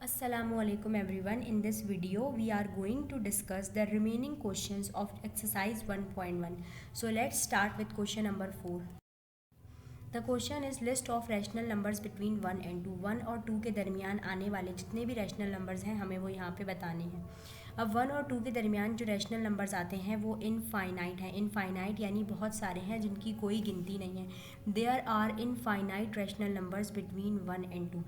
Assalamualaikum everyone. In this video we are going to discuss the remaining questions of exercise 1.1. So let's start with question number 4. The question is list of rational numbers between 1 and 2. 1 और 2 के दरमियान आने वाले जितने भी rational numbers हैं हमें वो यहाँ पे बताने हैं। अब 1 और 2 के दरमियान जो रैशनल नंबर्स आते हैं वो इनफाइनाइट हैं। इनफाइनाइट यानी बहुत सारे हैं जिनकी कोई गिनती नहीं है। There are infinite rational numbers between 1 and 2।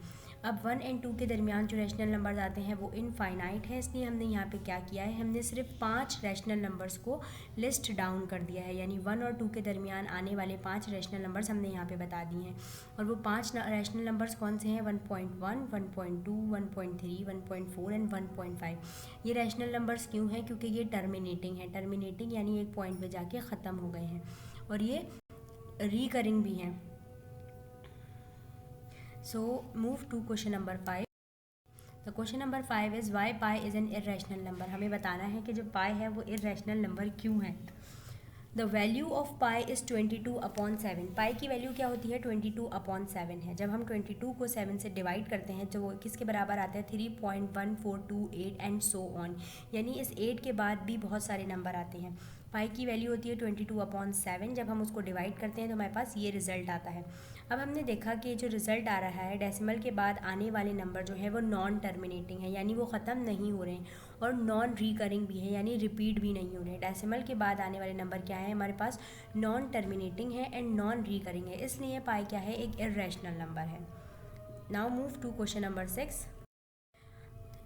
अब 1 and 2 के दरमियान जो रैशनल नंबर्स आते हैं वो इनफाइनाइट है, इसलिए हमने यहाँ पे क्या किया है, हमने सिर्फ 5 रैशनल नंबर्स को लिस्ट डाउन कर दिया है। यानी 1 और 2 के दरमियान आने वाले 5 रैशनल नंबर्स हमने यहाँ पे बता दिए हैं। और वो 5 रैशनल नंबर्स कौन से हैं? 1.1, 1.2, 1.3, 1.4 एंड 1.5। ये रैशनल नंबर्स क्यों हैं? क्योंकि ये टर्मिनेटिंग है। टर्मिनेटिंग यानी एक पॉइंट पे जाके ख़त्म हो गए हैं और ये रिकरिंग भी हैं। So move to question number 5. The question number 5 is why pi is an irrational number. हमें बताना है कि जो pi है वो irrational number क्यों है। The value of pi is 22/7. pi की वैल्यू क्या होती है? 22/7 है। जब हम 22 को 7 से डिवाइड करते हैं तो वो किसके बराबर आते हैं? 3.1428 एंड सो ऑन। यानी इस 8 के बाद भी बहुत सारे नंबर आते हैं। पाई की वैल्यू होती है 22/7। जब हम उसको डिवाइड करते हैं तो हमारे पास ये रिजल्ट आता है। अब हमने देखा कि जो रिज़ल्ट आ रहा है डेसिमल के बाद आने वाले नंबर जो है वो नॉन टर्मिनेटिंग है, यानी वो ख़त्म नहीं हो रहे हैं और नॉन रिकरिंग भी है, यानी रिपीट भी नहीं हो रहे हैं। डेसिमल के बाद आने वाले नंबर क्या है हमारे पास? नॉन टर्मिनेटिंग है एंड नॉन रिकरिंग है, इसलिए पाई क्या है? एक इर्रेशनल नंबर है। Now move to question number 6।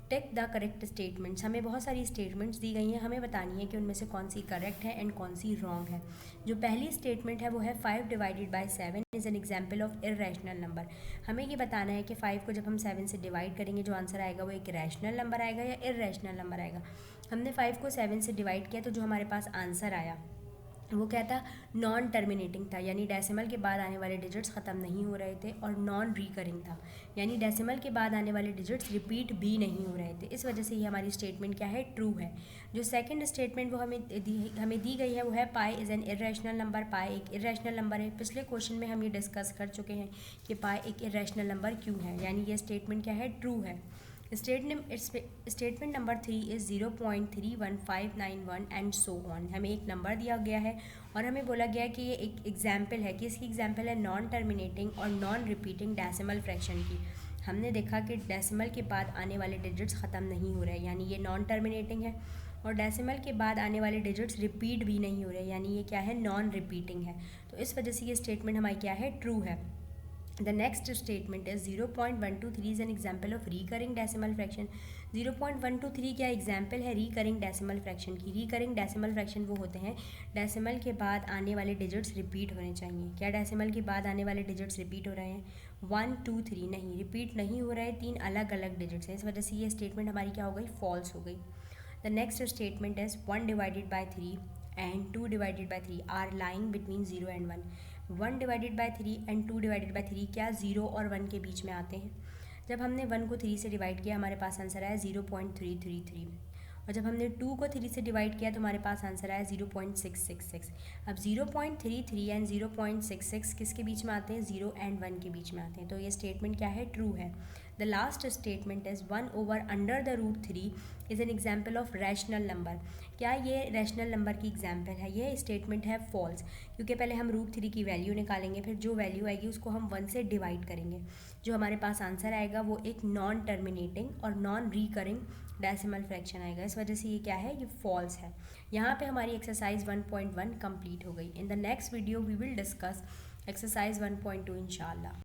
Take the correct statements. हमें बहुत सारी स्टेटमेंट्स दी गई हैं, हमें बतानी है कि उनमें से कौन सी करेक्ट है एंड कौन सी रॉन्ग है। जो पहली स्टेटमेंट है वो है 5 divided by 7 is an example of irrational number. हमें ये बताना है कि 5 को जब हम 7 से डिवाइड करेंगे जो आंसर आएगा वो एक रैशनल नंबर आएगा या इर्रेशनल नंबर आएगा। हमने 5 को 7 से डिवाइड किया तो जो हमारे पास आंसर आया वो क्या था? नॉन टर्मिनेटिंग था, यानी डेसिमल के बाद आने वाले डिजिट्स ख़त्म नहीं हो रहे थे, और नॉन रिकरिंग था, यानी डेसिमल के बाद आने वाले डिजिट्स रिपीट भी नहीं हो रहे थे। इस वजह से ये हमारी स्टेटमेंट क्या है? ट्रू है। जो सेकंड स्टेटमेंट वो हमें दी गई है वो है पाई इज़ एन इर्रेशनल नंबर। पाई एक इर्रेशनल नंबर है। पिछले क्वेश्चन में हम ये डिस्कस कर चुके हैं कि पाई एक इर्रेशनल नंबर क्यों है, यानी ये स्टेटमेंट क्या है? ट्रू है। Statement number 3 is 0.31591 and so on. हमें एक नंबर दिया गया है और हमें बोला गया है कि ये एक एग्जाम्पल है। कि इसकी एग्जाम्पल है नॉन टर्मिनेटिंग और नॉन रिपीटिंग डेसिमल फ्रैक्शन की। हमने देखा कि डेसिमल के बाद आने वाले डिजिट्स ख़त्म नहीं हो रहे, यानी ये नॉन टर्मिनेटिंग है, और डेसिमल के बाद आने वाले डिजिट्स रिपीट भी नहीं हो रहे, यानी ये क्या है? नॉन रिपीटिंग है। तो इस वजह से ये स्टेटमेंट हमारी क्या है? ट्रू है। The next statement is 0.123 is an example of recurring decimal fraction. 0.123 क्या एग्जाम्पल है recurring decimal fraction की? recurring decimal fraction वो होते हैं डेसिमल के बाद आने वाले डिजिट्स रिपीट होने चाहिए। क्या डेसिमल के बाद आने वाले डिजिट्स रिपीट हो रहे हैं? 1, 2, 3 नहीं, रिपीट नहीं हो रहे, 3 अलग अलग डिजिट्स हैं। इस वजह से ये स्टेटमेंट हमारी क्या हो गई? फॉल्स हो गई। The next statement is 1 divided by 3 and 2 divided by 3 are lying between 0 and 1। 1 divided by 3 and 2 divided by 3 क्या 0 और 1 के बीच में आते हैं? जब हमने 1 को 3 से डिवाइड किया हमारे पास आंसर आया 0.333, और जब हमने 2 को 3 से डिवाइड किया तो हमारे पास आंसर आया 0.666। अब 0.33 एंड 0.66 किसके बीच में आते हैं? 0 and 1 के बीच में आते हैं। तो ये स्टेटमेंट क्या है? ट्रू है। The last statement is 1/√3 is an example of rational number. क्या ये रैशनल नंबर की एग्जाम्पल है? ये स्टेटमेंट है फॉल्स, क्योंकि पहले हम √3 की वैल्यू निकालेंगे, फिर जो वैल्यू आएगी उसको हम 1 से डिवाइड करेंगे। जो हमारे पास आंसर आएगा वो एक नॉन टर्मिनेटिंग और नॉन रिकरिंग डेसिमल फ्रैक्शन आएगा। इस वजह से ये क्या है? ये फॉल्स है। यहाँ पे हमारी एक्सरसाइज 1.1 कंप्लीट हो गई। In the next video we will discuss exercise 1.2 इंशाल्लाह।